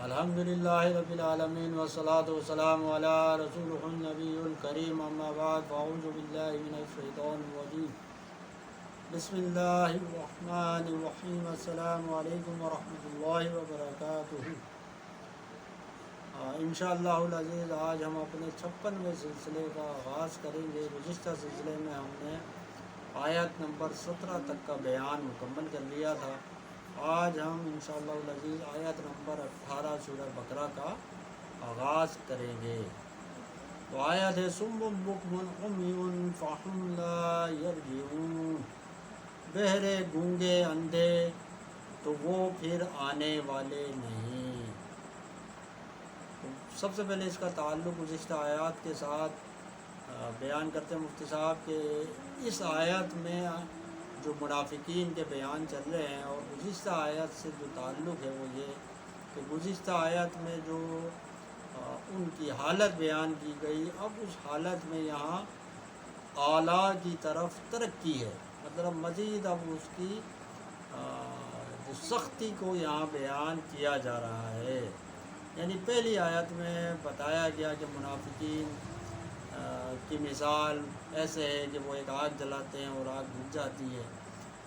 الحمدللہ رب العالمین والصلاة والسلام علی رسولہ النبی الکریم اما بعد فاعوذ باللہ من الشیطان الرجیم بسم اللہ الرحمن الرحیم السلام علیکم ورحمۃ اللہ وبرکاتہ۔ انشاءاللہ العزیز آج ہم اپنے 56ویں سلسلے کا آغاز کریں گے۔ گزشتہ سلسلے میں ہم نے آیت نمبر 17 تک کا بیان مکمل کر لیا تھا۔ آج ہم انشاءاللہ العزیز آیت نمبر 18 سورہ بقرہ کا آغاز کریں گے۔ تو آیت ہے صم بکم عمی فہم لا یرجعون، بہرے گونگے اندھے تو وہ پھر آنے والے نہیں۔ تو سب سے پہلے اس کا تعلق گزشتہ آیات کے ساتھ بیان کرتے ہیں مفتی صاحب کہ اس آیت میں جو منافقین کے بیان چل رہے ہیں اور گزشتہ آیت سے جو تعلق ہے وہ یہ کہ گزشتہ آیت میں جو ان کی حالت بیان کی گئی، اب اس حالت میں یہاں اعلیٰ کی طرف ترقی ہے، مطلب مزید اب اس کی جو سختی کو یہاں بیان کیا جا رہا ہے۔ یعنی پہلی آیت میں بتایا گیا کہ منافقین کی مثال ایسے ہے کہ وہ ایک آگ جلاتے ہیں اور آگ بجھ جاتی ہے۔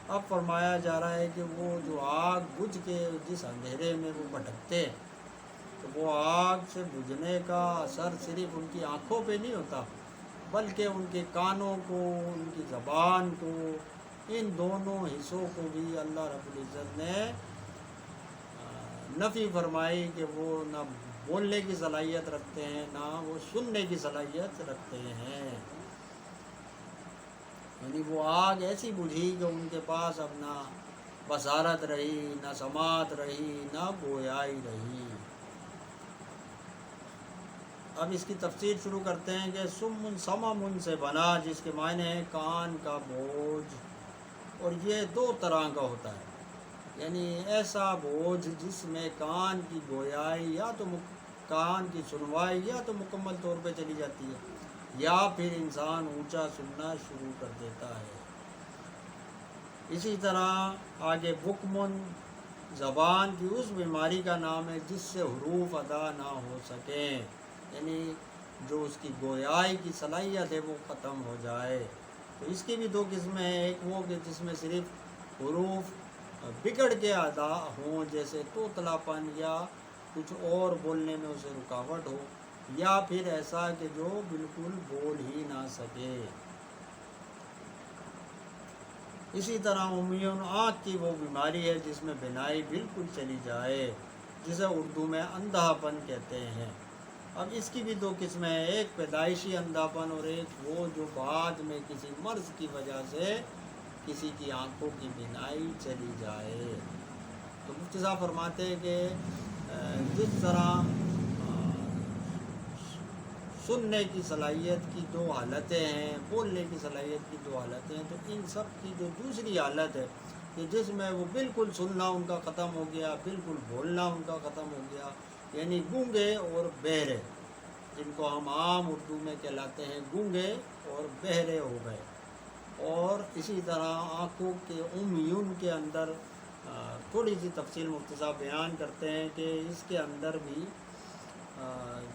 اب فرمایا جا رہا ہے کہ وہ جو آگ بجھ کے جس اندھیرے میں وہ بھٹکتے ہیں تو وہ آگ سے بجھنے کا اثر صرف ان کی آنکھوں پہ نہیں ہوتا بلکہ ان کے کانوں کو، ان کی زبان کو، ان دونوں حصوں کو بھی اللہ رب العزت نے نفی فرمائی کہ وہ نہ بولنے کی صلاحیت رکھتے ہیں نہ وہ سننے کی صلاحیت رکھتے ہیں۔ یعنی وہ آگ ایسی بجھی کہ ان کے پاس اب نہ بصارت رہی، نہ سماعت رہی، نہ گویائی رہی۔ اب اس کی تفسیر شروع کرتے ہیں کہ سمن سممن سے بنا، جس کے معنی ہے کان کا بوجھ، اور یہ دو طرح کا ہوتا ہے۔ یعنی ایسا بوجھ جس میں کان کی گویائی یا تو کان کی سنوائی یا تو مکمل طور پہ چلی جاتی ہے یا پھر انسان اونچا سننا شروع کر دیتا ہے۔ اسی طرح آگے بکمن زبان کی اس بیماری کا نام ہے جس سے حروف ادا نہ ہو سکیں، یعنی جو اس کی گویائی کی صلاحیت ہے وہ ختم ہو جائے۔ تو اس کی بھی دو قسمیں ہیں، ایک وہ کہ جس میں صرف حروف بگڑ کے ادا ہوں جیسے توتلا پن یا کچھ اور بولنے میں اسے رکاوٹ ہو، یا پھر ایسا کہ جو بالکل بول ہی نہ سکے۔ اسی طرح عمیون آنکھ کی وہ بیماری ہے جس میں بینائی بالکل چلی جائے، جسے اردو میں اندھا پن کہتے ہیں۔ اب اس کی بھی دو قسمیں ہیں، ایک پیدائشی اندھا پن اور ایک وہ جو بعد میں کسی مرض کی وجہ سے کسی کی آنکھوں کی بینائی چلی جائے۔ تو مفتی صاحب فرماتے ہیں کہ جس طرح سننے کی صلاحیت کی دو حالتیں ہیں، بولنے کی صلاحیت کی دو حالتیں ہیں، تو ان سب کی جو دوسری حالت ہے کہ جس میں وہ بالکل سننا ان کا ختم ہو گیا، بالکل بولنا ان کا ختم ہو گیا، یعنی گونگے اور بہرے، جن کو ہم عام اردو میں کہلاتے ہیں گونگے اور بہرے ہو گئے۔ اور اسی طرح آنکھوں کے عمیون کے اندر تھوڑی سی تفصیل مفتی صاحب بیان کرتے ہیں کہ اس کے اندر بھی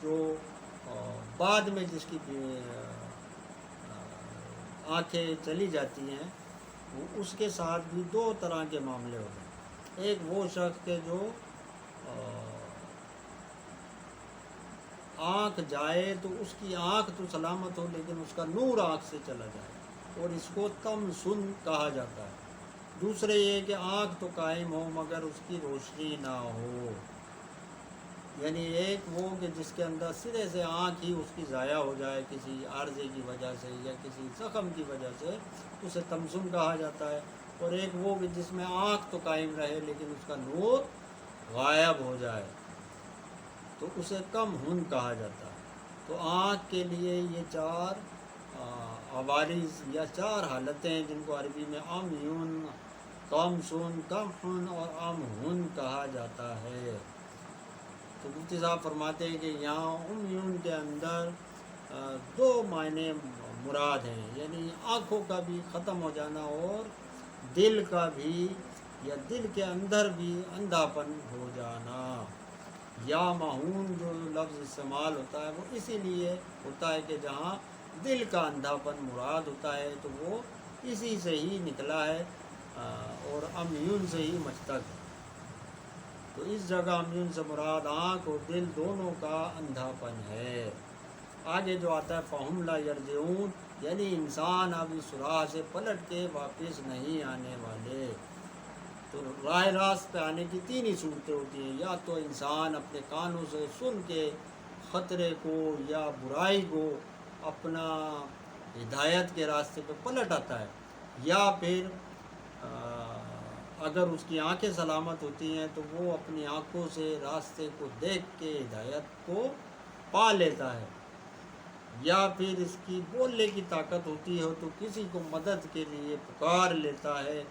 جو بعد میں جس کی آنکھیں چلی جاتی ہیں اس کے ساتھ بھی دو طرح کے معاملے ہوتے ہیں۔ ایک وہ شخص کے جو آنکھ جائے تو اس کی آنکھ تو سلامت ہو لیکن اس کا نور آنکھ سے چلا جائے، اور اس کو تم سن کہا جاتا ہے۔ دوسرے یہ کہ آنکھ تو قائم ہو مگر اس کی روشنی نہ ہو، یعنی ایک وہ کہ جس کے اندر سرے سے آنکھ ہی اس کی ضائع ہو جائے کسی عارضے کی وجہ سے یا کسی زخم کی وجہ سے، اسے تمسن کہا جاتا ہے۔ اور ایک وہ کہ جس میں آنکھ تو قائم رہے لیکن اس کا نور غائب ہو جائے تو اسے کم ہن کہا جاتا ہے۔ تو آنکھ کے لیے یہ چار عوارض یا چار حالتیں ہیں جن کو عربی میں عمیون، کم سن، کم ہن اور ام ہن کہا جاتا ہے۔ تو مفتی صاحب فرماتے ہیں کہ یہاں عمیون کے اندر دو معنی مراد ہیں، یعنی آنکھوں کا بھی ختم ہو جانا اور دل کا بھی یا دل کے اندر بھی اندھا پن ہو جانا۔ یا معون جو لفظ استعمال ہوتا ہے وہ اسی لیے ہوتا ہے کہ جہاں دل کا اندھاپن مراد ہوتا ہے تو وہ اسی سے ہی نکلا ہے، اور امیون سے ہی مشتق ہے۔ تو اس جگہ امیون سے مراد آنکھ اور دل دونوں کا اندھاپن ہے۔ آگے جو آتا ہے فہم لا یرجعون، یعنی انسان اب اس راہ سے پلٹ کے واپس نہیں آنے والے۔ تو راہ راست پہ آنے کی تین ہی صورتیں ہوتی ہیں، یا تو انسان اپنے کانوں سے سن کے خطرے کو یا برائی کو اپنا ہدایت کے راستے پہ پلٹ آتا ہے، یا پھر اگر اس کی آنکھیں سلامت ہوتی ہیں تو وہ اپنی آنکھوں سے راستے کو دیکھ کے ہدایت کو پا لیتا ہے، یا پھر اس کی بولنے کی طاقت ہوتی ہے تو کسی کو مدد کے لیے پکار لیتا ہے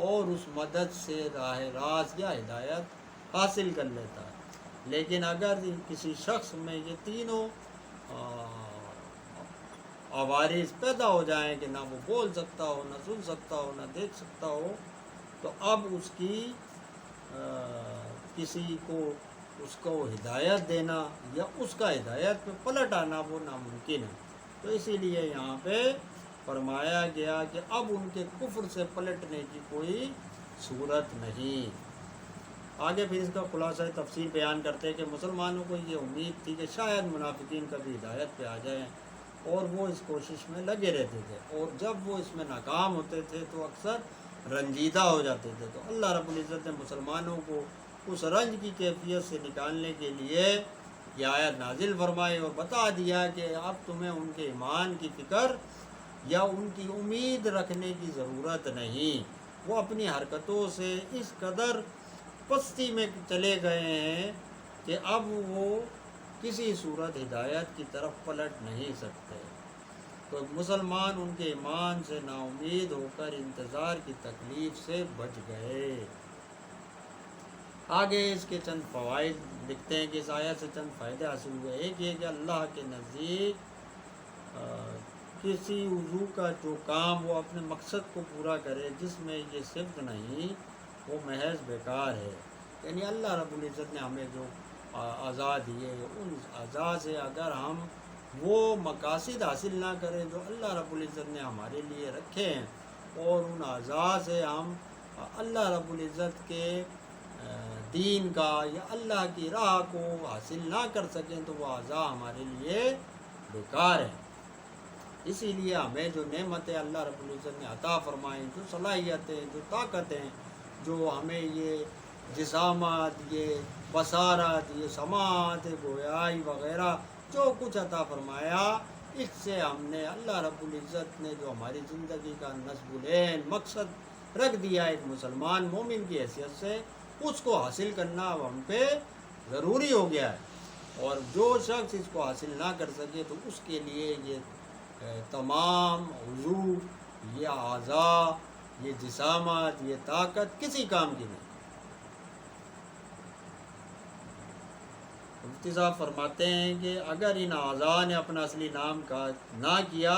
اور اس مدد سے راہ راست یا ہدایت حاصل کر لیتا ہے۔ لیکن اگر کسی شخص میں یہ تینوں عوارض پیدا ہو جائیں کہ نہ وہ بول سکتا ہو، نہ سن سکتا ہو، نہ دیکھ سکتا ہو، تو اب اس کی کسی کو اس کو ہدایت دینا یا اس کا ہدایت پہ پلٹ آنا وہ ناممکن ہے۔ تو اسی لیے یہاں پہ فرمایا گیا کہ اب ان کے کفر سے پلٹنے کی کوئی صورت نہیں۔ آگے پھر اس کا خلاصہ تفصیل بیان کرتے ہیں کہ مسلمانوں کو یہ امید تھی کہ شاید منافقین کبھی ہدایت پہ آ جائیں، اور وہ اس کوشش میں لگے رہتے تھے، اور جب وہ اس میں ناکام ہوتے تھے تو اکثر رنجیدہ ہو جاتے تھے۔ تو اللہ رب العزت نے مسلمانوں کو اس رنج کی کیفیت سے نکالنے کے لیے یہ آیت نازل فرمائی اور بتا دیا کہ اب تمہیں ان کے ایمان کی فکر یا ان کی امید رکھنے کی ضرورت نہیں۔ وہ اپنی حرکتوں سے اس قدر پستی میں چلے گئے ہیں کہ اب وہ کسی صورت ہدایت کی طرف پلٹ نہیں سکتے۔ تو مسلمان ان کے ایمان سے نا امید ہو کر انتظار کی تکلیف سے بچ گئے۔ آگے اس کے چند فوائد لکھتے ہیں کہ اس آیت سے چند فائدے حاصل ہوئے۔ ایک یہ کہ اللہ کے نزدیک کسی عضو کا جو کام وہ اپنے مقصد کو پورا کرے جس میں یہ صفت نہیں، وہ محض بیکار ہے۔ یعنی اللہ رب العزت نے ہمیں جو اعضاء دیے، ان اعضاء سے اگر ہم وہ مقاصد حاصل نہ کریں جو اللہ رب العزت نے ہمارے لیے رکھے ہیں، اور ان اعضاء سے ہم اللہ رب العزت کے دین کا یا اللہ کی راہ کو حاصل نہ کر سکیں تو وہ اعضاء ہمارے لیے بیکار ہیں۔ اسی لیے ہمیں جو نعمتیں اللہ رب العزت نے عطا فرمائیں، جو صلاحیتیں، جو طاقتیں، جو ہمیں یہ جسامت، یہ بصارت، یہ سماعت، گویائی وغیرہ جو کچھ عطا فرمایا، اس سے ہم نے اللہ رب العزت نے جو ہماری زندگی کا نصب العین مقصد رکھ دیا ایک مسلمان مومن کی حیثیت سے، اس کو حاصل کرنا اب ہم پہ ضروری ہو گیا ہے۔ اور جو شخص اس کو حاصل نہ کر سکے تو اس کے لیے یہ تمام عضو، یہ اعضاء، یہ جسامت، یہ طاقت کسی کام کی نہیں۔ مفتی صاحب فرماتے ہیں کہ اگر ان اعضاء نے اپنا اصلی نام کا نہ کیا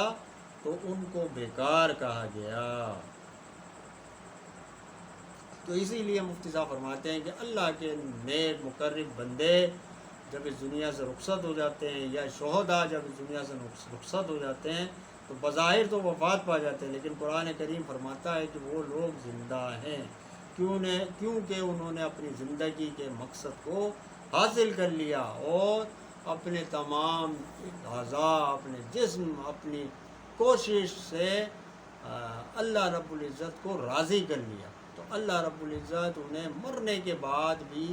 تو ان کو بیکار کہا گیا۔ تو اسی لیے مفتی صاحب فرماتے ہیں کہ اللہ کے نیک مقرب بندے جب اس دنیا سے رخصت ہو جاتے ہیں، یا شہداء جب اس دنیا سے رخصت ہو جاتے ہیں تو بظاہر تو وفات پا جاتے ہیں، لیکن قرآن کریم فرماتا ہے کہ وہ لوگ زندہ ہیں، کیونکہ انہوں نے اپنی زندگی کے مقصد کو حاصل کر لیا اور اپنے تمام اعضاء، اپنے جسم، اپنی کوشش سے اللہ رب العزت کو راضی کر لیا۔ تو اللہ رب العزت انہیں مرنے کے بعد بھی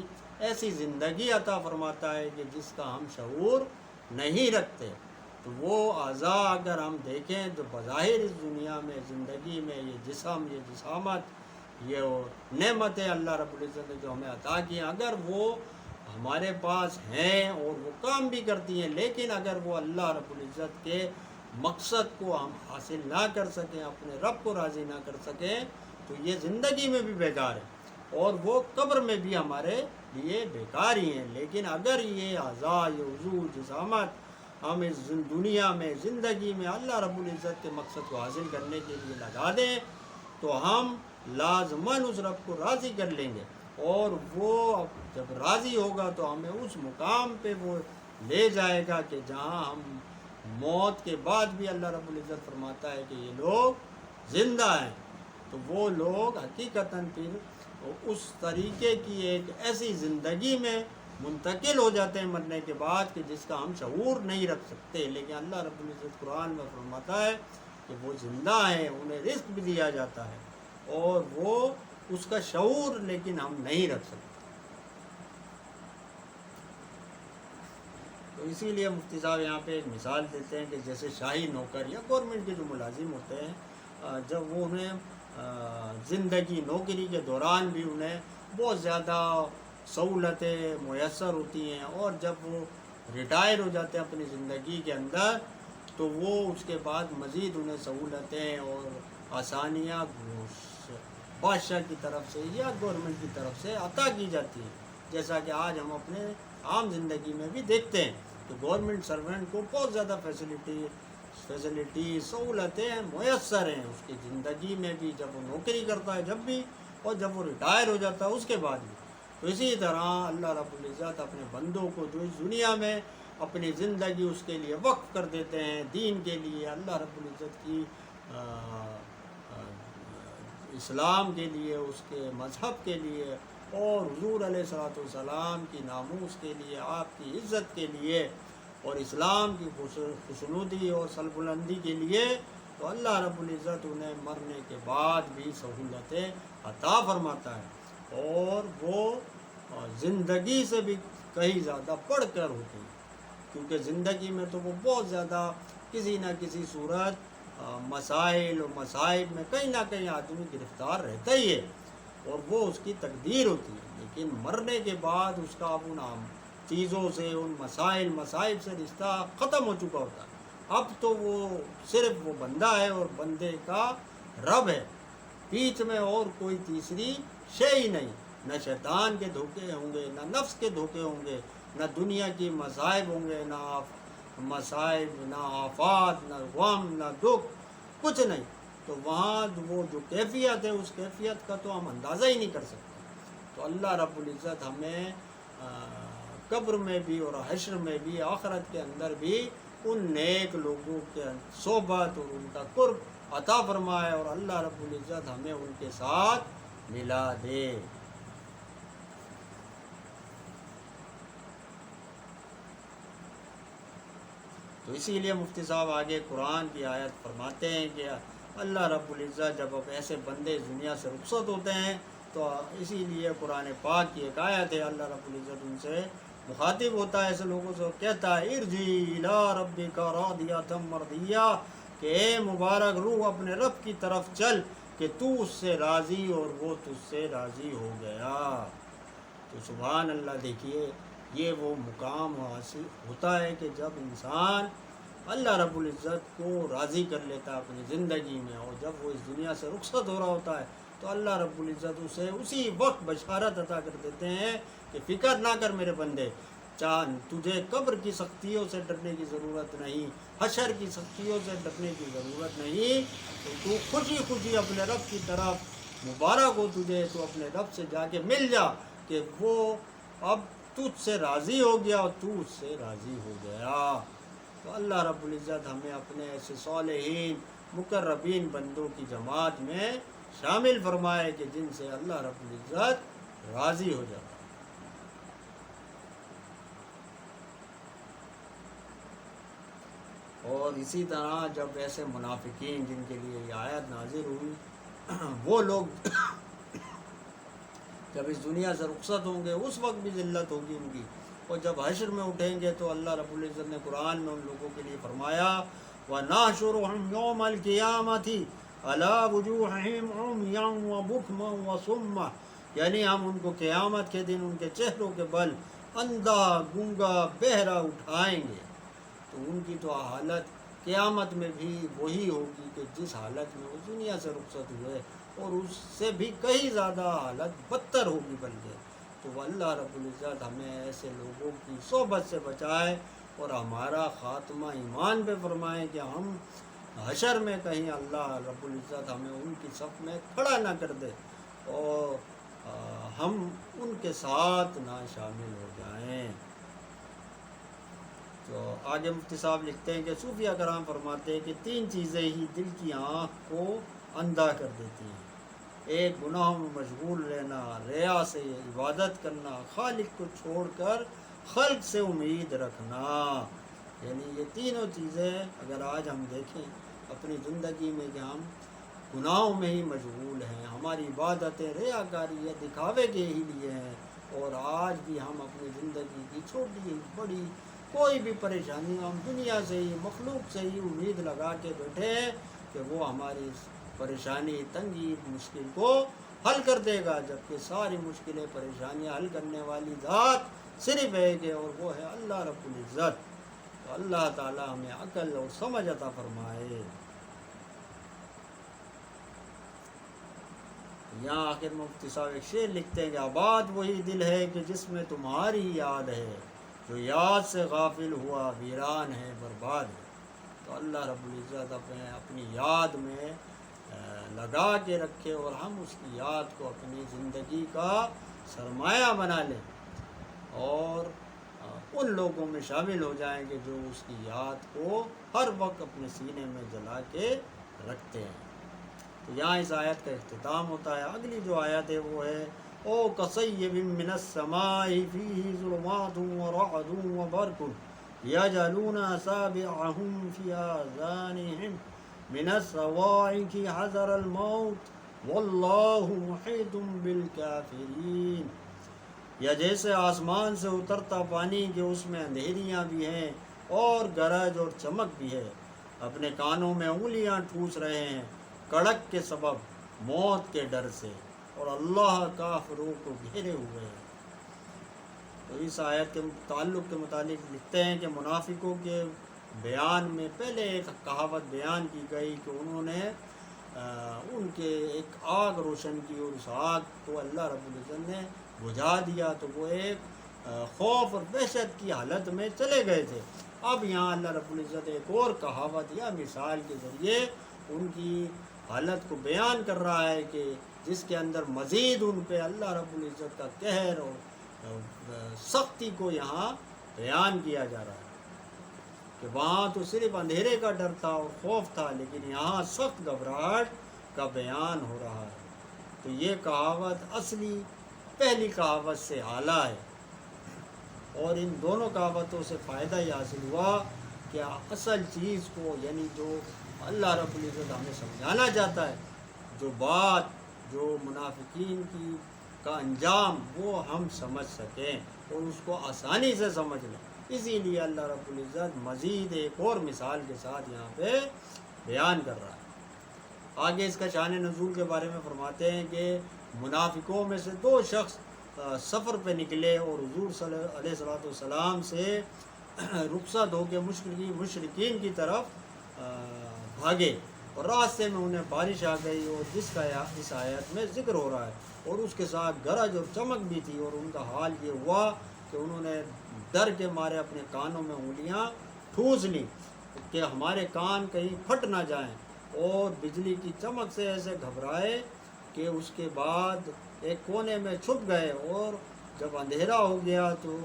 ایسی زندگی عطا فرماتا ہے کہ جس کا ہم شعور نہیں رکھتے۔ تو وہ اعضاء اگر ہم دیکھیں تو بظاہر اس دنیا میں زندگی میں یہ جسم، یہ جسامت، یہ نعمتیں اللہ رب العزت نے جو ہمیں عطا کی ہیں، اگر وہ ہمارے پاس ہیں اور وہ کام بھی کرتی ہیں، لیکن اگر وہ اللہ رب العزت کے مقصد کو ہم حاصل نہ کر سکیں، اپنے رب کو راضی نہ کر سکیں، تو یہ زندگی میں بھی بیکار ہے اور وہ قبر میں بھی ہمارے لیے بیکار ہی ہیں۔ لیکن اگر یہ اعضاء، یہ عضو، جسامت ہم اس دنیا میں زندگی میں اللہ رب العزت کے مقصد کو حاصل کرنے کے لیے لگا دیں تو ہم لازماً اس رب کو راضی کر لیں گے۔ اور وہ جب راضی ہوگا تو ہمیں اس مقام پہ وہ لے جائے گا کہ جہاں ہم موت کے بعد بھی اللہ رب العزت فرماتا ہے کہ یہ لوگ زندہ ہیں، تو وہ لوگ حقیقتاً پھر اس طریقے کی ایک ایسی زندگی میں منتقل ہو جاتے ہیں مرنے کے بعد کہ جس کا ہم شعور نہیں رکھ سکتے، لیکن اللہ رب العزت قرآن میں فرماتا ہے کہ وہ زندہ ہیں، انہیں رزق بھی دیا جاتا ہے اور وہ اس کا شعور لیکن ہم نہیں رکھ سکتے۔ تو اسی لیے مفتی صاحب یہاں پہ ایک مثال دیتے ہیں کہ جیسے شاہی نوکر یا گورنمنٹ کے جو ملازم ہوتے ہیں، جب وہ انہیں زندگی نوکری کے دوران بھی انہیں بہت زیادہ سہولتیں میسر ہوتی ہیں، اور جب وہ ریٹائر ہو جاتے ہیں اپنی زندگی کے اندر تو وہ اس کے بعد مزید انہیں سہولتیں اور آسانیاں بادشاہ کی طرف سے یا گورنمنٹ کی طرف سے عطا کی جاتی ہیں، جیسا کہ آج ہم اپنے عام زندگی میں بھی دیکھتے ہیں کہ گورنمنٹ سرونٹ کو بہت زیادہ فیسلٹی سہولتیں میسر ہیں اس کی زندگی میں بھی، جب وہ نوکری کرتا ہے جب بھی، اور جب وہ ریٹائر ہو جاتا ہے اس کے بعد بھی۔ تو اسی طرح اللہ رب العزت اپنے بندوں کو جو اس دنیا میں اپنی زندگی اس کے لیے وقف کر دیتے ہیں دین کے لیے، اللہ رب العزت کی اسلام کے لیے، اس کے مذہب کے لیے، اور حضور علیہ الصلوۃ والسلام کی ناموس کے لیے، آپ کی عزت کے لیے، اور اسلام کی خوشنودی اور سربلندی کے لیے، تو اللہ رب العزت انہیں مرنے کے بعد بھی سہولتیں عطا فرماتا ہے، اور وہ زندگی سے بھی کہیں زیادہ بڑھ کر ہوتی ہیں، کیونکہ زندگی میں تو وہ بہت زیادہ کسی نہ کسی صورت مسائل و مصائب میں کہیں نہ کہیں آدمی گرفتار رہتا ہی ہے، اور وہ اس کی تقدیر ہوتی ہے، لیکن مرنے کے بعد اس کا اب ان چیزوں سے، ان مصائب سے رشتہ ختم ہو چکا ہوتا ہے۔ اب تو وہ صرف وہ بندہ ہے اور بندے کا رب ہے، بیچ میں اور کوئی تیسری شے ہی نہیں، نہ شیطان کے دھوکے ہوں گے، نہ نفس کے دھوکے ہوں گے، نہ دنیا کی مصائب ہوں گے، نہ مصائب، نہ آفات، نہ غم، نہ دکھ، کچھ نہیں۔ تو وہاں وہ جو کیفیت ہے اس کیفیت کا تو ہم اندازہ ہی نہیں کر سکتے۔ تو اللہ رب العزت ہمیں قبر میں بھی اور حشر میں بھی، آخرت کے اندر بھی ان نیک لوگوں کے صحبت اور ان کا قرب عطا فرمائے، اور اللہ رب العزت ہمیں ان کے ساتھ ملا دے۔ تو اسی لیے مفتی صاحب آگے قرآن کی آیت فرماتے ہیں کہ اللہ رب العزت جب اب ایسے بندے دنیا سے رخصت ہوتے ہیں تو اسی لیے قرآن پاک کی ایک آیت ہے، اللہ رب العزت ان سے مخاطب ہوتا ہے ایسے لوگوں سے، کہتا ہے ارجی الی ربک راضیۃ مرضیہ، کہ اے مبارک روح اپنے رب کی طرف چل کہ تو اس سے راضی اور وہ تجھ سے راضی ہو گیا۔ تو سبحان اللہ، دیکھیے یہ وہ مقام حاصل ہوتا ہے کہ جب انسان اللہ رب العزت کو راضی کر لیتا ہے اپنی زندگی میں، اور جب وہ اس دنیا سے رخصت ہو رہا ہوتا ہے تو اللہ رب العزت اسے اسی وقت بشارت عطا کر دیتے ہیں کہ فکر نہ کر میرے بندے، تجھے قبر کی سختیوں سے ڈرنے کی ضرورت نہیں، حشر کی سختیوں سے ڈرنے کی ضرورت نہیں، تو خوشی خوشی اپنے رب کی طرف مبارک ہو تجھے، تو اپنے رب سے جا کے مل جا کہ وہ اب تجھ سے راضی ہو گیا اور تو اس سے راضی ہو گیا۔ تو اللہ رب العزت ہمیں اپنے ایسے صالحین مقربین بندوں کی جماعت میں شامل فرمائے کہ جن سے اللہ رب العزت راضی ہو جاتا ہے۔ اور اسی طرح جب ایسے منافقین جن کے لیے یہ آیت نازل ہوئی، وہ لوگ جب اس دنیا سے رخصت ہوں گے اس وقت بھی ذلت ہوگی ان کی، اور جب حشر میں اٹھیں گے تو اللہ رب العزت نے قرآن میں ان لوگوں کے لیے فرمایا وَنَحْشُرُهُمْ يَوْمَ الْقِيَامَةِ عَلَىٰ وُجُوهِهِمْ عُمْيًا وَبُكْمًا وَصُمًّا، یعنی ہم ان کو قیامت کے دن ان کے چہروں کے بل اندھا گونگا بہرا اٹھائیں گے۔ تو ان کی تو حالت قیامت میں بھی وہی ہوگی کہ جس حالت میں وہ دنیا سے رخصت ہوئے، اور اس سے بھی کہیں زیادہ حالت بدتر ہوگی بلکہ۔ تو اللہ رب العزت ہمیں ایسے لوگوں کی صحبت سے بچائے اور ہمارا خاتمہ ایمان پہ فرمائے کہ ہم حشر میں کہیں اللہ رب العزت ہمیں ان کی صف میں کھڑا نہ کر دے، اور ہم ان کے ساتھ نہ شامل ہو جائیں۔ تو آگے مفتی صاحب لکھتے ہیں کہ صوفیہ کرام فرماتے ہیں کہ 3 چیزیں ہی دل کی آنکھ کو اندھا کر دیتی ہیں: ایک گناہوں میں مشغول رہنا، ریا سے عبادت کرنا، خالق کو چھوڑ کر خلق سے امید رکھنا۔ یعنی یہ تینوں چیزیں اگر آج ہم دیکھیں اپنی زندگی میں کہ ہم گناہوں میں ہی مشغول ہیں، ہماری عبادتیں ریاکاری یا دکھاوے کے ہی لیے ہیں، اور آج بھی ہم اپنی زندگی کی چھوٹی بڑی کوئی بھی پریشانی ہم دنیا سے ہی مخلوق سے ہی امید لگا کے بیٹھے ہیں کہ وہ ہماری پریشانی تنگی مشکل کو حل کر دے گا، جبکہ ساری مشکلیں پریشانیاں حل کرنے والی ذات صرف ایک ہے، اور وہ ہے اللہ رب العزت۔ تو اللہ تعالی ہمیں عقل اور سمجھ عطا فرمائے۔ یہاں آخر مفتی صاحب ایک شعر لکھتے ہیں کہ آباد وہی دل ہے کہ جس میں تمہاری یاد ہے، جو یاد سے غافل ہوا ویران ہے برباد ہے۔ تو اللہ رب العزت اپنی یاد میں لگا کے رکھے، اور ہم اس کی یاد کو اپنی زندگی کا سرمایہ بنا لیں، اور ان لوگوں میں شامل ہو جائیں گے جو اس کی یاد کو ہر وقت اپنے سینے میں جلا کے رکھتے ہیں۔ تو یہاں اس آیت کا اختتام ہوتا ہے۔ اگلی جو آیت ہے وہ ہے او کصیب من السماء فیہ ظلمات ورعد وبرق یجعلون اصابعهم فی آذانهم من الصواعق حذر الموت واللہ محیط بالکافرین۔ یا جیسے آسمان سے اترتا پانی کہ اس میں اندھیریاں بھی ہیں اور گرج اور چمک بھی ہے، اپنے کانوں میں انگلیاں ٹھوس رہے ہیں کڑک کے سبب موت کے ڈر سے، اور اللہ کافروں کو گھیرے ہوئے ہے۔ تو اس آیت کے تعلق کے متعلق لکھتے ہیں کہ منافقوں کے بیان میں پہلے ایک کہاوت بیان کی گئی کہ انہوں نے ان کے ایک آگ روشن کی، اور اس آگ کو اللہ رب العزت نے بجھا دیا، تو وہ ایک خوف اور وحشت کی حالت میں چلے گئے تھے۔ اب یہاں اللہ رب العزت ایک اور کہاوت یا مثال کے ذریعے ان کی حالت کو بیان کر رہا ہے کہ جس کے اندر مزید ان پہ اللہ رب العزت کا قہر اور سختی کو یہاں بیان کیا جا رہا ہے، کہ وہاں تو صرف اندھیرے کا ڈر تھا اور خوف تھا، لیکن یہاں سخت گھبراہٹ کا بیان ہو رہا ہے۔ تو یہ کہاوت اصلی پہلی کہاوت سے اعلیٰ ہے، اور ان دونوں کہاوتوں سے فائدہ یہ حاصل ہوا کہ اصل چیز کو، یعنی جو اللہ رب العزت ہمیں سمجھانا چاہتا ہے، جو بات جو منافقین کی کا انجام وہ ہم سمجھ سکیں اور اس کو آسانی سے سمجھ لیں۔ اسی لیے اللہ رب العزت مزید ایک اور مثال کے ساتھ یہاں پہ بیان کر رہا ہے۔ آگے اس کا شان نزول کے بارے میں فرماتے ہیں کہ منافقوں میں سے 2 شخص سفر پہ نکلے اور حضور صلی اللہ علیہ وسلم سے رخصت ہو کے مشرکین کی طرف بھاگے، اور راستے میں انہیں بارش آ گئی، اور جس کا اس آیت میں ذکر ہو رہا ہے، اور اس کے ساتھ گرج اور چمک بھی تھی، اور ان کا حال یہ ہوا کہ انہوں نے ڈر کے مارے اپنے کانوں میں انگلیاں ٹھوس لیں کہ ہمارے کان کہیں پھٹ نہ جائیں، اور بجلی کی چمک سے ایسے گھبرائے کہ اس کے بعد ایک کونے میں چھپ گئے، اور جب اندھیرا ہو گیا تو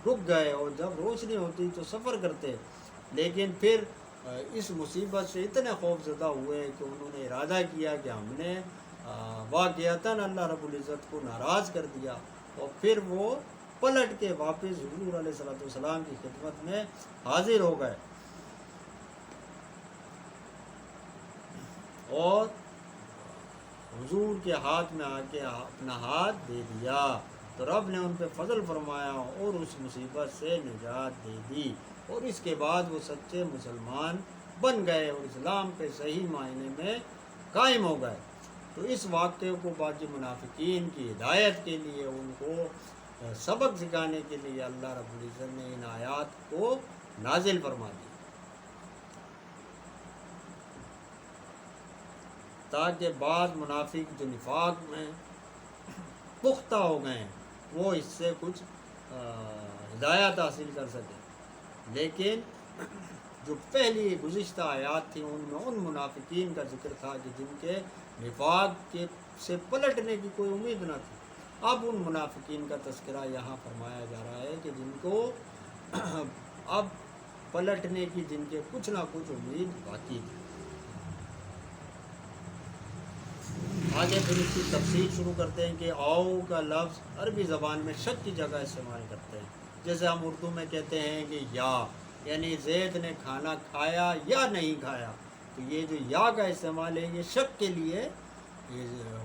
رک گئے، اور جب روشنی ہوتی تو سفر کرتے، لیکن پھر اس مصیبت سے اتنے خوف زدہ ہوئے کہ انہوں نے ارادہ کیا کہ ہم نے واقعتاً اللہ رب العزت کو ناراض کر دیا، اور پھر وہ پلٹ کے واپس حضور علیہ السلام کی خدمت میں حاضر ہو گئے، اور حضور کے ہاتھ میں آ کے اپنا ہاتھ دے دیا، تو رب نے ان پہ فضل فرمایا اور اس مصیبت سے نجات دے دی، اور اس کے بعد وہ سچے مسلمان بن گئے اور اسلام پہ صحیح معنی میں قائم ہو گئے۔ تو اس واقعے کو باقی منافقین کی ہدایت کے لیے، ان کو سبق سکھانے کے لیے اللہ رب العزت نے ان آیات کو نازل فرما دی، تاکہ بعض منافق جو نفاق میں پختہ ہو گئے ہیں وہ اس سے کچھ ہدایت حاصل کر سکیں۔ لیکن جو پہلی گزشتہ آیات تھیں ان میں ان منافقین کا ذکر تھا کہ جن کے نفاق کے سے پلٹنے کی کوئی امید نہ تھی۔ اب ان منافقین کا تذکرہ یہاں فرمایا جا رہا ہے کہ جن کو اب پلٹنے کی جن کے کچھ نہ کچھ امید باقی تھی۔ آگے پھر اس کی تفصیل شروع کرتے ہیں کہ آؤ کا لفظ عربی زبان میں شک کی جگہ استعمال کرتے ہیں، جیسے ہم اردو میں کہتے ہیں کہ یا، یعنی زید نے کھانا کھایا یا نہیں کھایا، تو یہ جو یا کا استعمال ہے یہ شک کے لیے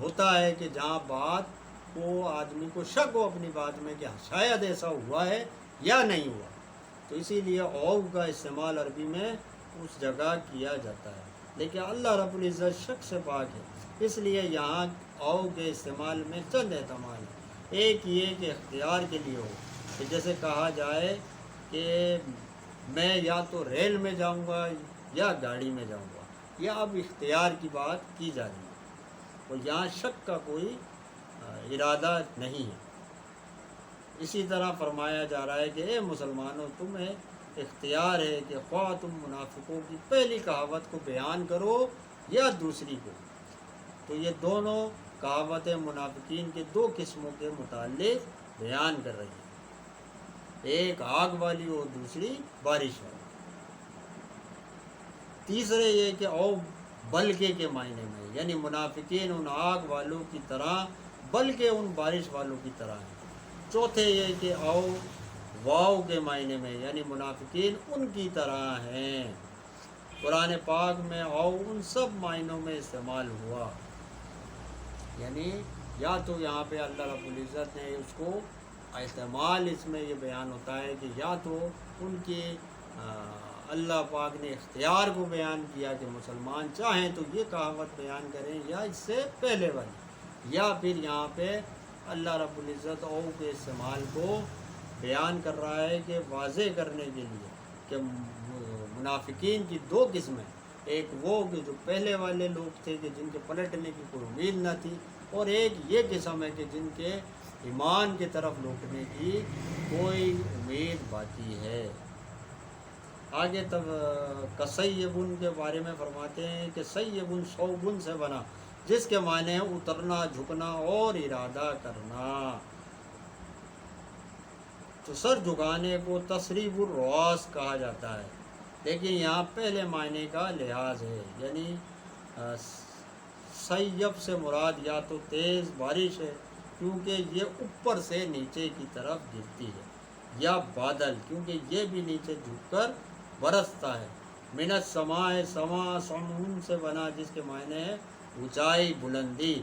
ہوتا ہے کہ جہاں بات کو آدمی کو شک ہو اپنی بات میں کہ شاید ایسا ہوا ہے یا نہیں ہوا، تو اسی لیے او کا استعمال عربی میں اس جگہ کیا جاتا ہے، لیکن اللہ رب العزت شک سے پاک ہے، اس لیے یہاں او کے استعمال میں چند احتمال ہیں۔ ایک یہ کہ اختیار کے لیے ہو، کہ جیسے کہا جائے کہ میں یا تو ریل میں جاؤں گا یا گاڑی میں جاؤں گا، یا اب اختیار کی بات کی جا رہی ہے، اور یہاں شک کا کوئی ارادہ نہیں ہے۔ اسی طرح فرمایا جا رہا ہے کہ اے مسلمانوں، تمہیں اختیار ہے کہ خواہ تم منافقوں کی پہلی کہاوت کو بیان کرو یا دوسری کو، تو یہ دونوں کہاوتیں منافقین کے دو قسموں کے متعلق بیان کر رہی ہیں، ایک آگ والی اور دوسری بارش والی۔ تیسرے یہ کہ او بلکہ کے معنی میں، یعنی منافقین ان آگ والوں کی طرح بلکہ ان بارش والوں کی طرح ہیں۔ چوتھے یہ کہ او واو کے معنی میں، یعنی منافقین ان کی طرح ہیں۔ قرآن پاک میں او ان سب معنوں میں استعمال ہوا، یعنی یا تو یہاں پہ اللہ رب العزت نے اس کو احتمال اس میں یہ بیان ہوتا ہے کہ یا تو ان کی اللہ پاک نے اختیار کو بیان کیا کہ مسلمان چاہیں تو یہ کہاوت بیان کریں یا اس سے پہلے والی، یا پھر یہاں پہ اللہ رب العزت او کے استعمال کو بیان کر رہا ہے کہ واضح کرنے کے لیے کہ منافقین کی دو قسمیں، ایک وہ کہ جو پہلے والے لوگ تھے کہ جن کے پلٹنے کی کوئی امید نہ تھی، اور ایک یہ قسم ہے کہ جن کے ایمان کی طرف لوٹنے کی کوئی امید باقی ہے۔ آگے تب کسیبن کے بارے میں فرماتے ہیں کہ سیبن صوبن سے بنا، جس کے معنی ہے اترنا، جھکنا اور ارادہ کرنا، تو سر جھکانے کو تصریف الرواس کہا جاتا ہے، لیکن یہاں پہلے معنی کا لحاظ ہے، یعنی سیب سے مراد یا تو تیز بارش ہے کیونکہ یہ اوپر سے نیچے کی طرف گرتی ہے، یا بادل کیونکہ یہ بھی نیچے جھک کر برستا ہے۔ من السماء، سما سمون سے بنا، جس کے معنی ہے اونچائی، بلندی۔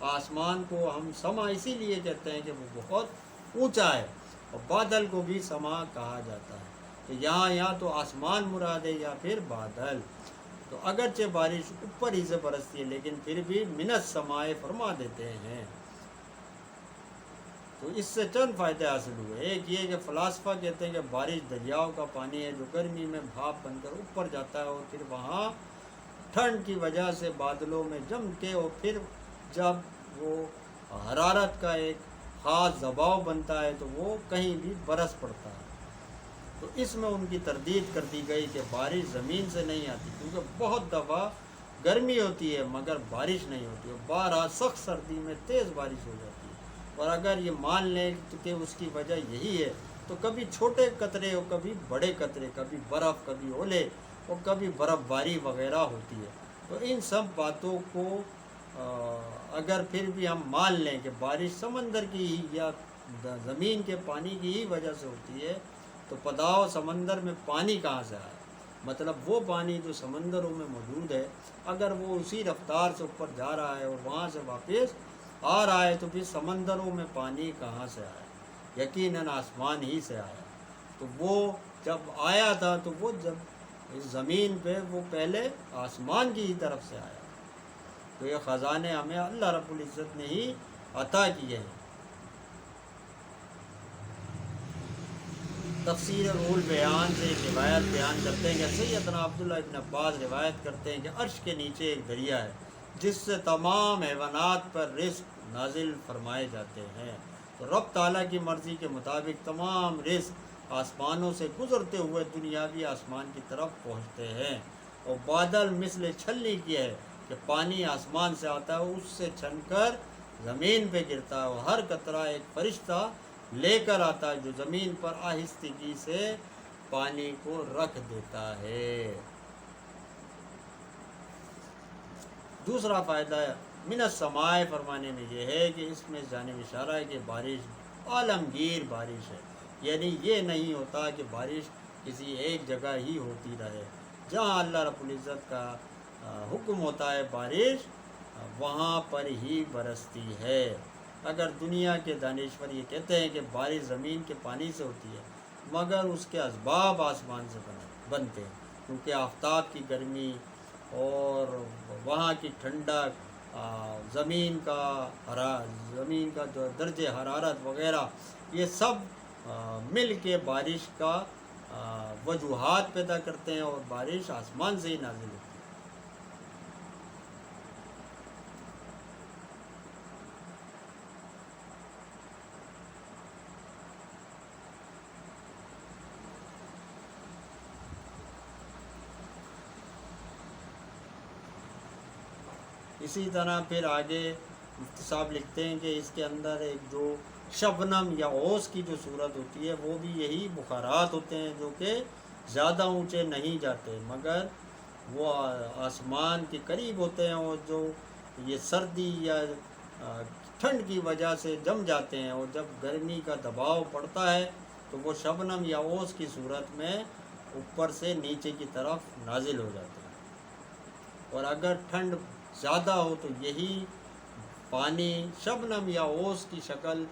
آسمان کو ہم سما اسی لیے کہتے ہیں کہ وہ بہت اونچا ہے، اور بادل کو بھی سما کہا جاتا ہے، تو یہاں یا تو آسمان مراد ہے یا پھر بادل، تو اگرچہ بارش اوپر ہی سے برستی ہے لیکن پھر بھی من السماء فرما دیتے ہیں۔ تو اس سے چند فائدے حاصل ہوئے، ایک یہ کہ فلاسفہ کہتے ہیں کہ بارش دریاؤں کا پانی ہے جو گرمی میں بھاپ بن کر اوپر جاتا ہے اور پھر وہاں ٹھنڈ کی وجہ سے بادلوں میں جم کے، اور پھر جب وہ حرارت کا ایک خاص دباؤ بنتا ہے تو وہ کہیں بھی برس پڑتا ہے۔ تو اس میں ان کی تردید کر دی گئی کہ بارش زمین سے نہیں آتی، کیونکہ بہت دفعہ گرمی ہوتی ہے مگر بارش نہیں ہوتی، اور بارہ سخت سردی میں تیز بارش ہو جاتی ہے، اور اگر یہ مان لیں کہ اس کی وجہ یہی ہے تو کبھی چھوٹے قطرے اور کبھی بڑے قطرے، کبھی برف، کبھی اولے اور کبھی برف باری وغیرہ ہوتی ہے، تو ان سب باتوں کو اگر پھر بھی ہم مان لیں کہ بارش سمندر کی ہی یا زمین کے پانی کی ہی وجہ سے ہوتی ہے، تو بتاؤ سمندر میں پانی کہاں سے آیا؟ مطلب وہ پانی جو سمندروں میں موجود ہے اگر وہ اسی رفتار سے اوپر جا رہا ہے اور وہاں سے واپس آ رہا ہے تو پھر سمندروں میں پانی کہاں سے آیا؟ یقیناً آسمان ہی سے آیا، تو وہ جب آیا تھا تو وہ جب اس زمین پہ وہ پہلے آسمان کی ہی طرف سے آیا، تو یہ خزانے ہمیں اللہ رب العزت نے ہی عطا کیے ہیں۔ تفسیر رول بیان سے ایک روایت بیان کرتے ہیں کہ سیدنا عبداللہ ابن عباس روایت کرتے ہیں کہ عرش کے نیچے ایک دریا ہے جس سے تمام حیوانات پر رزق نازل فرمائے جاتے ہیں، تو رب تعالیٰ کی مرضی کے مطابق تمام رزق آسمانوں سے گزرتے ہوئے دنیاوی آسمان کی طرف پہنچتے ہیں، اور بادل مثل چھلنی کی ہے کہ پانی آسمان سے آتا ہے، اس سے چھن کر زمین پہ گرتا ہے، اور ہر قطرہ ایک فرشتہ لے کر آتا ہے جو زمین پر آہستگی سے پانی کو رکھ دیتا ہے۔ دوسرا فائدہ من السماء فرمانے میں یہ ہے کہ اس میں جانب اشارہ ہے کہ بارش عالمگیر بارش ہے، یعنی یہ نہیں ہوتا کہ بارش کسی ایک جگہ ہی ہوتی رہے، جہاں اللہ رب العزت کا حکم ہوتا ہے بارش وہاں پر ہی برستی ہے۔ اگر دنیا کے دانشور یہ کہتے ہیں کہ بارش زمین کے پانی سے ہوتی ہے، مگر اس کے اسباب آسمان سے بنتے ہیں، کیونکہ آفتاب کی گرمی اور وہاں کی ٹھنڈک، زمین کا جو درجہ حرارت وغیرہ، یہ سب مل کے بارش کا وجوہات پیدا کرتے ہیں، اور بارش آسمان سے ہی نازل ہوتی ہے۔ اسی طرح پھر آگے مفتی صاحب لکھتے ہیں کہ اس کے اندر ایک جو شبنم یا اوس کی جو صورت ہوتی ہے وہ بھی یہی بخارات ہوتے ہیں جو کہ زیادہ اونچے نہیں جاتے، مگر وہ آسمان کے قریب ہوتے ہیں، اور جو یہ سردی یا ٹھنڈ کی وجہ سے جم جاتے ہیں، اور جب گرمی کا دباؤ پڑتا ہے تو وہ شبنم یا اوس کی صورت میں اوپر سے نیچے کی طرف نازل ہو جاتے ہیں، اور اگر ٹھنڈ زیادہ ہو تو یہی پانی شبنم یا اوس کی شکل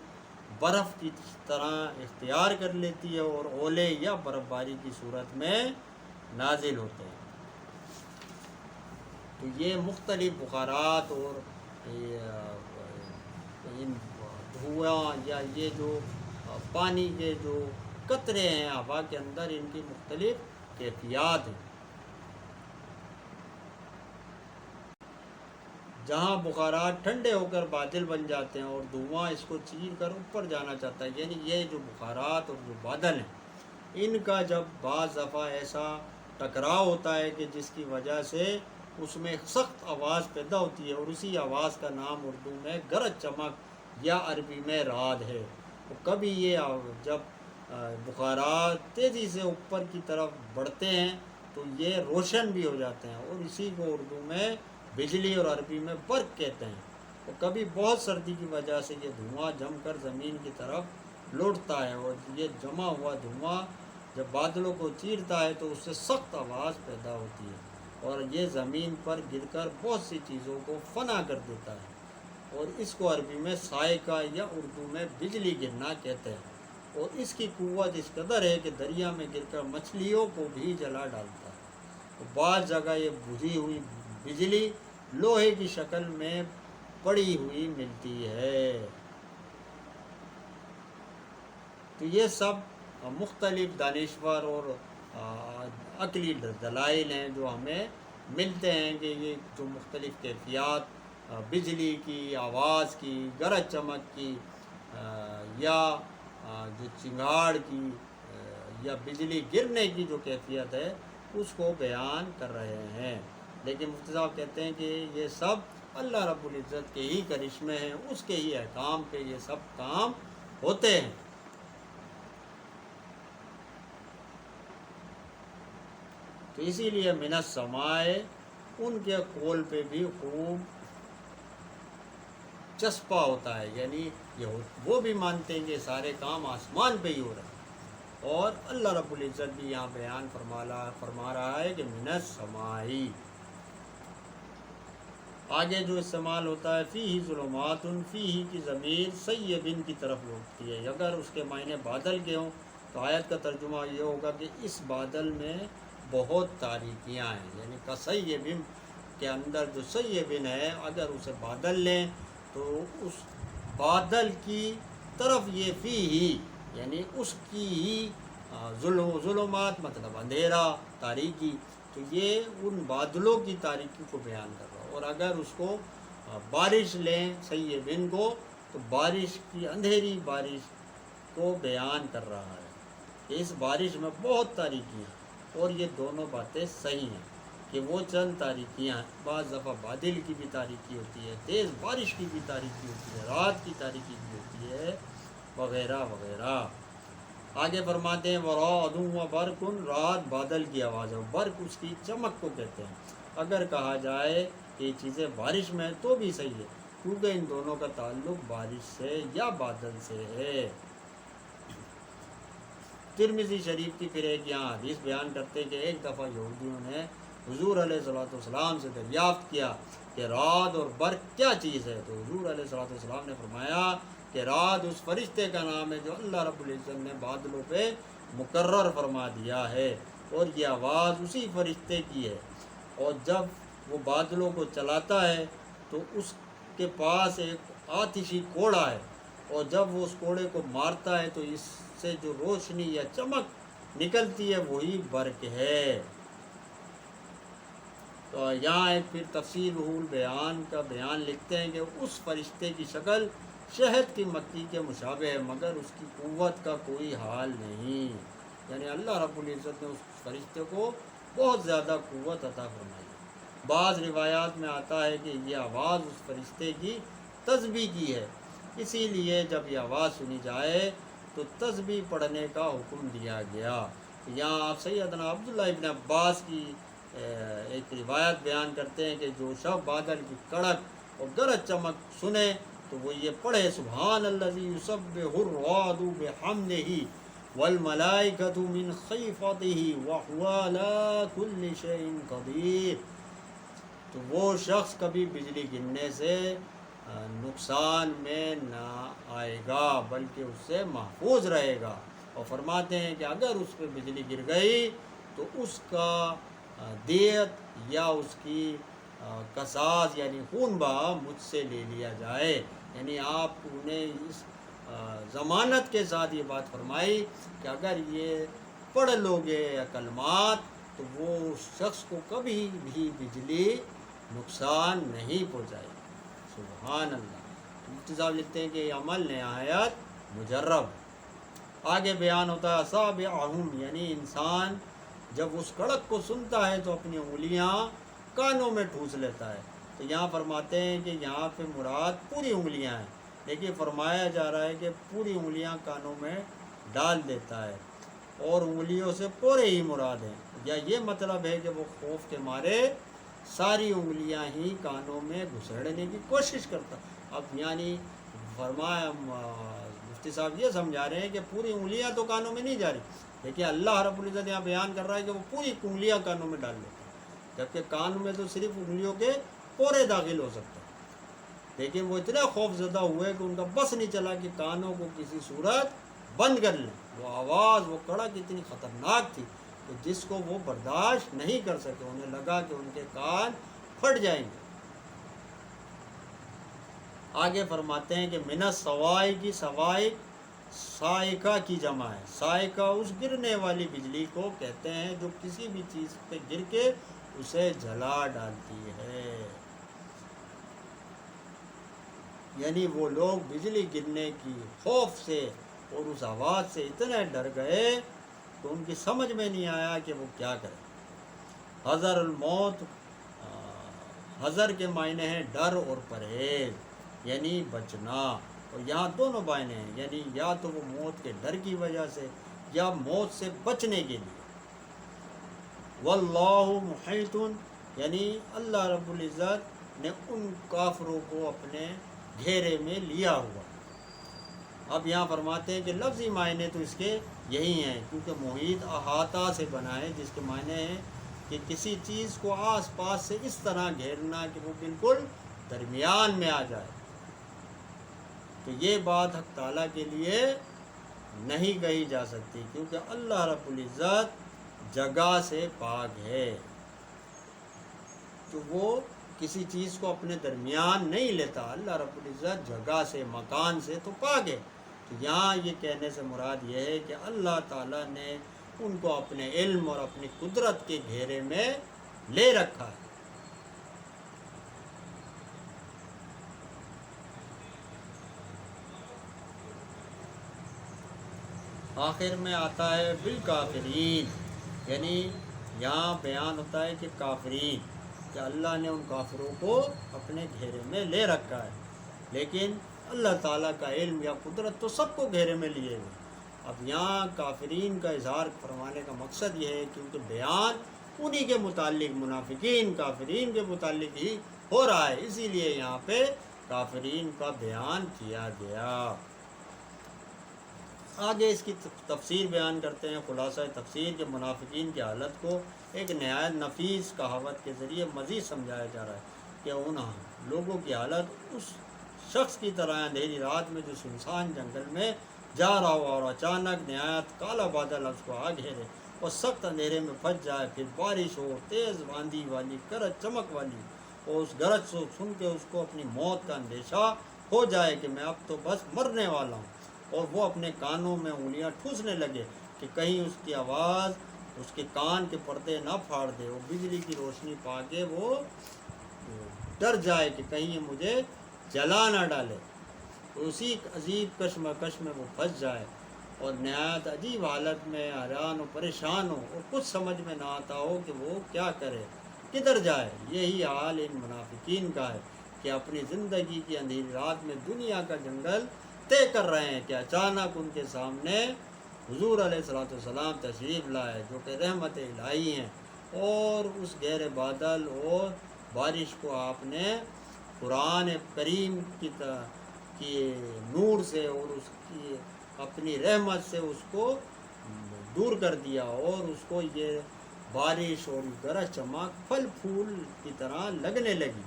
برف کی طرح اختیار کر لیتی ہے، اور اولے یا برف باری کی صورت میں نازل ہوتے ہیں۔ تو یہ مختلف بخارات اور دھواں یا یہ جو پانی کے جو قطرے ہیں ہوا کے اندر، ان کی مختلف کیفیات ہیں۔ جہاں بخارات ٹھنڈے ہو کر بادل بن جاتے ہیں اور دھواں اس کو چیر کر اوپر جانا چاہتا ہے، یعنی یہ جو بخارات اور جو بادل ہیں، ان کا جب بعض دفعہ ایسا ٹکراؤ ہوتا ہے کہ جس کی وجہ سے اس میں سخت آواز پیدا ہوتی ہے، اور اسی آواز کا نام اردو میں گرج چمک یا عربی میں رعد ہے۔ تو کبھی یہ جب بخارات تیزی سے اوپر کی طرف بڑھتے ہیں تو یہ روشن بھی ہو جاتے ہیں، اور اسی کو اردو میں بجلی اور عربی میں برق کہتے ہیں۔ اور کبھی بہت سردی کی وجہ سے یہ دھواں جم کر زمین کی طرف لوٹتا ہے، اور یہ جمع ہوا دھواں جب بادلوں کو چیرتا ہے تو اس سے سخت آواز پیدا ہوتی ہے، اور یہ زمین پر گر کر بہت سی چیزوں کو فنا کر دیتا ہے، اور اس کو عربی میں صاعقہ یا اردو میں بجلی گرنا کہتے ہیں۔ اور اس کی قوت اس قدر ہے کہ دریا میں گر کر مچھلیوں کو بھی جلا ڈالتا ہے۔ بعض جگہ یہ بجھی ہوئی بجلی لوہے کی شکل میں پڑی ہوئی ملتی ہے۔ تو یہ سب مختلف دانشور اور عقلی دلائل ہیں جو ہمیں ملتے ہیں کہ یہ جو مختلف کیفیات بجلی کی، آواز کی، گرج چمک کی، یا جو چنگاڑ کی، یا بجلی گرنے کی جو کیفیت ہے اس کو بیان کر رہے ہیں۔ لیکن مفتی صاحب کہتے ہیں کہ یہ سب اللہ رب العزت کے ہی کرشمے ہیں، اس کے ہی احکام پہ یہ سب کام ہوتے ہیں۔ تو اسی لیے من السماء ان کے قول پہ بھی خوب چسپا ہوتا ہے، یعنی وہ بھی مانتے ہیں کہ سارے کام آسمان پہ ہی ہو رہے ہیں، اور اللہ رب العزت بھی یہاں بیان فرما رہا ہے کہ من السماء۔ آگے جو استعمال ہوتا ہے فیہ ظلمات، فیہ کی ضمیر سیبن کی طرف لوٹتی ہے۔ اگر اس کے معنی بادل کے ہوں تو آیت کا ترجمہ یہ ہوگا کہ اس بادل میں بہت تاریکیاں ہیں، یعنی کسیبن کے اندر جو سیبن ہے اگر اسے بادل لیں تو اس بادل کی طرف یہ فیہ یعنی اس کی ہی ظلمات مطلب اندھیرا، تاریکی، تو یہ ان بادلوں کی تاریکی کو بیان کر رہا ہے۔ اور اگر اس کو بارش لیں سیبن کو تو بارش کی اندھیری بارش کو بیان کر رہا ہے کہ اس بارش میں بہت تاریکی ہے، اور یہ دونوں باتیں صحیح ہیں۔ کہ وہ چند تاریکیاں ہیں، بعض دفعہ بادل کی بھی تاریکی ہوتی ہے، تیز بارش کی بھی تاریکی ہوتی ہے، رات کی تاریکی بھی ہوتی ہے، وغیرہ وغیرہ۔ آگے فرماتے ہیں وَرَعْدٌ وَبَرْقٌ، رات بادل کی آواز ہے، برق اس کی چمک کو کہتے ہیں۔ اگر کہا جائے کہ یہ چیزیں بارش میں ہیں تو بھی صحیح ہے، کیونکہ ان دونوں کا تعلق بارش سے یا بادل سے ہے۔ ترمذی شریف کی پھر ایک یہاں حدیث بیان کرتے کہ ایک دفعہ یہودیوں نے حضور علیہ السلام سے دریافت کیا کہ رعد اور برق کیا چیز ہے، تو حضور علیہ السلام نے فرمایا کہ رعد اس فرشتے کا نام ہے جو اللہ رب العزت نے بادلوں پہ مقرر فرما دیا ہے، اور یہ آواز اسی فرشتے کی ہے، اور جب وہ بادلوں کو چلاتا ہے تو اس کے پاس ایک آتشی کوڑا ہے، اور جب وہ اس کوڑے کو مارتا ہے تو اس سے جو روشنی یا چمک نکلتی ہے وہی برق ہے۔ تو یہاں ایک پھر تفصیل بیان کا بیان لکھتے ہیں کہ اس فرشتے کی شکل شہد کی مکھی کے مشابہ ہے، مگر اس کی قوت کا کوئی حال نہیں، یعنی اللہ رب العزت نے اس فرشتے کو بہت زیادہ قوت عطا فرمائی۔ بعض روایات میں آتا ہے کہ یہ آواز اس فرشتے کی تسبیح کی ہے، اسی لیے جب یہ آواز سنی جائے تو تسبیح پڑھنے کا حکم دیا گیا۔ یہاں آپ سیدنا عبداللہ ابن عباس کی ایک روایت بیان کرتے ہیں کہ جو شخص بادل کی کڑک اور گرج چمک سنے تو وہ یہ پڑھے سبحان الذی یسبح الرعد بحمدہ والملائکۃ من خیفتہ وہو علی کل شیء قدیر، تو وہ شخص کبھی بجلی گرنے سے نقصان میں نہ آئے گا بلکہ اس سے محفوظ رہے گا، اور فرماتے ہیں کہ اگر اس پہ بجلی گر گئی تو اس کا دیت یا اس کی قصاص یعنی خون بہا مجھ سے لے لیا جائے، یعنی آپ نے اس ضمانت کے ساتھ یہ بات فرمائی کہ اگر یہ پڑھ لو گے یا کلمات تو وہ اس شخص کو کبھی بھی بجلی نقصان نہیں پہنچائے۔ سبحان اللہ۔ مفتی صاحب لکھتے ہیں کہ یہ عمل نہایت مجرب۔ آگے بیان ہوتا ہے اصابعہم، یعنی انسان جب اس کڑک کو سنتا ہے تو اپنی انگلیاں کانوں میں ٹھوس لیتا ہے، تو یہاں فرماتے ہیں کہ یہاں پہ مراد پوری انگلیاں ہیں، لیکن فرمایا جا رہا ہے کہ پوری انگلیاں کانوں میں ڈال دیتا ہے، اور انگلیوں سے پورے ہی مراد ہیں، یا یہ مطلب ہے کہ وہ خوف کے مارے ساری انگلیاں ہی کانوں میں گھسڑنے کی کوشش کرتا۔ اب یعنی فرمایا مفتی صاحب یہ سمجھا رہے ہیں کہ پوری انگلیاں تو کانوں میں نہیں جا رہی، لیکن اللہ رب العزت یہاں بیان کر رہا ہے کہ وہ پوری انگلیاں کانوں میں ڈال لیتا ہے، جبکہ کان میں تو صرف انگلیوں کے پورے داخل ہو سکتا ہے، لیکن وہ اتنے خوف زدہ ہوئے کہ ان کا بس نہیں چلا کہ کانوں کو کسی صورت بند کر لیں۔ وہ آواز، وہ کڑک اتنی خطرناک تھی کہ جس کو وہ برداشت نہیں کر سکے، انہیں لگا کہ ان کے کان پھٹ جائیں گے۔ آگے فرماتے ہیں کہ من الصواعق کی صواعق صاعقہ کی جمع ہے، صاعقہ اس گرنے والی بجلی کو کہتے ہیں جو کسی بھی چیز پہ گر کے اسے جلا ڈالتی ہے، یعنی وہ لوگ بجلی گرنے کی خوف سے اور اس آواز سے اتنے ڈر گئے کہ ان کی سمجھ میں نہیں آیا کہ وہ کیا کریں۔ حذر الموت، حذر کے معنی ہیں ڈر اور پرہیز، یعنی بچنا، اور یہاں دونوں معنی ہیں، یعنی یا تو وہ موت کے ڈر کی وجہ سے یا موت سے بچنے کے لیے۔ واللہ محیط، یعنی اللہ رب العزت نے ان کافروں کو اپنے گھیرے میں لیا ہوا۔ اب یہاں فرماتے ہیں کہ لفظی معنی تو اس کے یہی ہیں، کیونکہ محیط احاطہ سے بنا ہے، جس کے معنی ہیں کہ کسی چیز کو آس پاس سے اس طرح گھیرنا کہ وہ بالکل درمیان میں آ جائے، تو یہ بات حق تعالیٰ کے لیے نہیں کہی جا سکتی، کیونکہ اللہ رب العزت جگہ سے پاک ہے، تو وہ کسی چیز کو اپنے درمیان نہیں لیتا، اللہ رب العزت جگہ سے، مکان سے تو پاک ہے۔ تو یہاں یہ کہنے سے مراد یہ ہے کہ اللہ تعالیٰ نے ان کو اپنے علم اور اپنی قدرت کے گھیرے میں لے رکھا ہے۔ آخر میں آتا ہے بالکافرین، یعنی یہاں بیان ہوتا ہے کہ کافرین، کہ اللہ نے ان کافروں کو اپنے گھیرے میں لے رکھا ہے، لیکن اللہ تعالیٰ کا علم یا قدرت تو سب کو گھیرے میں لیے ہوئے۔ اب یہاں کافرین کا اظہار فرمانے کا مقصد یہ ہے کیونکہ بیان انہی کے متعلق، منافقین کافرین کے متعلق ہی ہو رہا ہے، اسی لیے یہاں پہ کافرین کا بیان کیا گیا۔ آگے اس کی تفسیر بیان کرتے ہیں۔ خلاصہ تفسیر کے منافقین کی حالت کو ایک نہایت نفیس کہاوت کے ذریعے مزید سمجھایا جا رہا ہے کہ ان لوگوں کی حالت اس شخص کی طرح اندھیری رات میں جو سنسان جنگل میں جا رہا ہو اور اچانک نہایت کالا بادل اس کو آ گھیرے اور سخت اندھیرے میں پھنس جائے، پھر بارش ہو تیز آندھی والی، گرج چمک والی، اور اس گرج سے سن کے اس کو اپنی موت کا اندیشہ ہو جائے کہ میں اب تو بس مرنے والا ہوں، اور وہ اپنے کانوں میں انگلیاں ٹھوسنے لگے کہ کہیں اس کی آواز اس کے کان کے پردے نہ پھاڑ دے، وہ بجلی کی روشنی پا کے وہ ڈر جائے کہ کہیں یہ مجھے جلا نہ ڈالے، اسی عجیب کشمکش میں وہ پھنس جائے اور نہایت عجیب حالت میں حیران و پریشان ہو اور کچھ سمجھ میں نہ آتا ہو کہ وہ کیا کرے، کدھر جائے۔ یہی حال ان منافقین کا ہے کہ اپنی زندگی کی اندھیری رات میں دنیا کا جنگل طے کر رہے ہیں کہ اچانک ان کے سامنے حضور علیہ السلام تشریف لائے جو کہ رحمت الہی ہیں، اور اس گہرے بادل اور بارش کو آپ نے قرآن کریم کی نور سے اور اس کی اپنی رحمت سے اس کو دور کر دیا، اور اس کو یہ بارش اور گرج چمک پھل پھول کی طرح لگنے لگی۔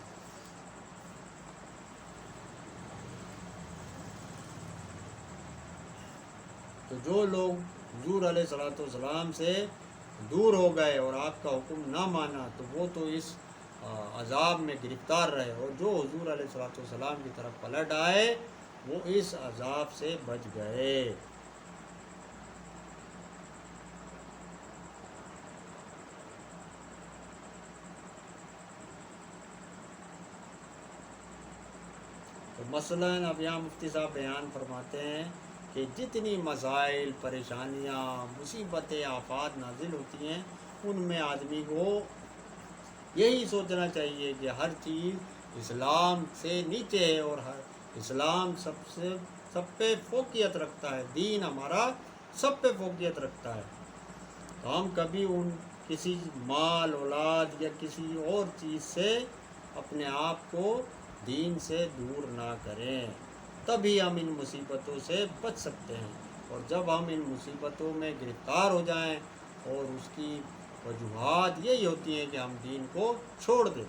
تو جو لوگ حضور علیہ السلام سے دور ہو گئے اور آپ کا حکم نہ مانا تو وہ تو اس عذاب میں گرفتار رہے، اور جو حضور علیہ السلام کی طرف پلٹ آئے وہ اس عذاب سے بچ گئے۔ تو مثلاً اب یہاں مفتی صاحب بیان فرماتے ہیں کہ جتنی مسائل، پریشانیاں، مصیبتیں، آفات نازل ہوتی ہیں ان میں آدمی کو یہی سوچنا چاہیے کہ ہر چیز اسلام سے نیچے ہے اور اسلام سب پہ فوقیت رکھتا ہے، دین ہمارا سب پہ فوقیت رکھتا ہے۔ تو ہم کبھی کسی مال، اولاد یا کسی اور چیز سے اپنے آپ کو دین سے دور نہ کریں، تبھی ہم ان مصیبتوں سے بچ سکتے ہیں۔ اور جب ہم ان مصیبتوں میں گرفتار ہو جائیں اور اس کی وجوہات یہی ہوتی ہیں کہ ہم دین کو چھوڑ دیں۔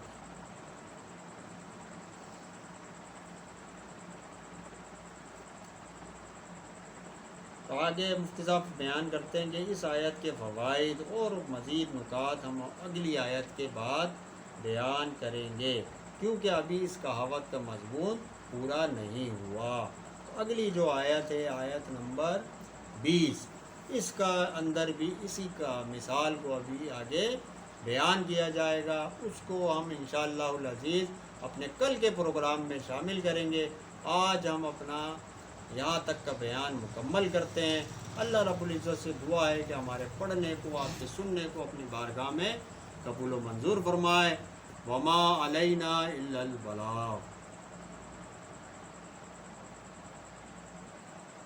تو آگے مفتی صاحب بیان کرتے ہیں کہ اس آیت کے فوائد اور مزید نکات ہم اگلی آیت کے بعد بیان کریں گے، کیونکہ ابھی اس کہاوت کا مضمون پورا نہیں ہوا۔ تو اگلی جو آیت ہے آیت نمبر 20، اس کا اندر بھی اسی کا مثال کو ابھی آگے بیان کیا جائے گا، اس کو ہم انشاءاللہ العزیز اپنے کل کے پروگرام میں شامل کریں گے۔ آج ہم اپنا یہاں تک کا بیان مکمل کرتے ہیں۔ اللہ رب العزت سے دعا ہے کہ ہمارے پڑھنے کو، آپ کے سننے کو اپنی بارگاہ میں قبول و منظور فرمائے۔ وما علینا الا البلاغ۔